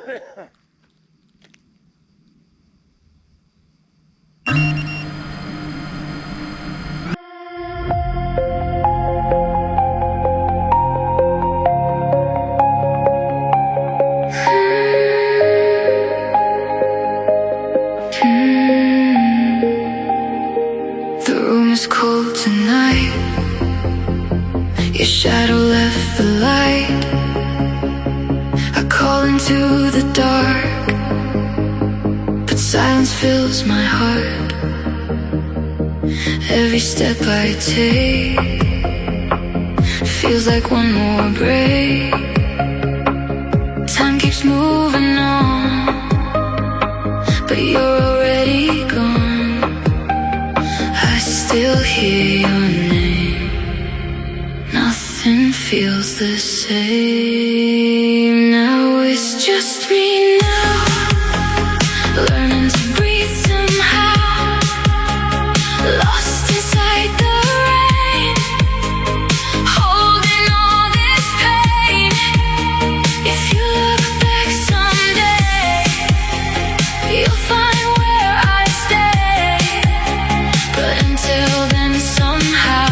The room is cold tonight. Your shadow left the light. I call into the dark, but silence fills my heart. Every step I take feels like one more break. Time keeps moving on, but you're already gone. I still hear your name. Nothing feels the same. Now it's just me now, learning to breathe somehow. Lost inside the rain, holding all this pain. If you look back someday, you'll find where I stay. But until then, somehow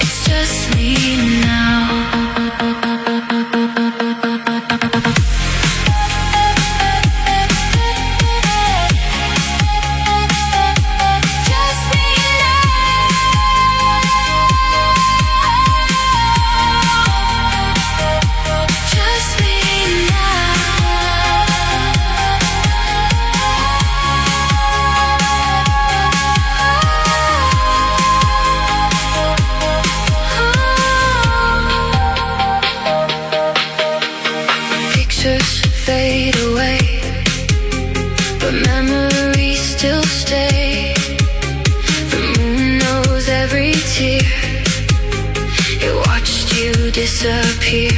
it's just me now. Just me now. Just me now. Pictures fade away, but memories still stay. The moon knows every tear. It watched you disappear.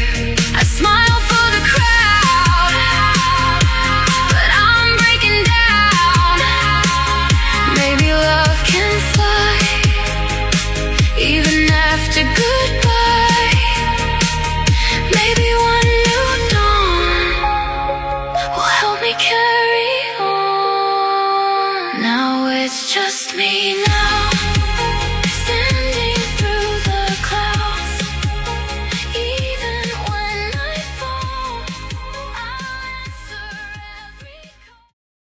I smile for the crowd, but I'm breaking down. Maybe love can fly even after goodbye. Maybe one new dawn will help me carry on. Now it's just me now.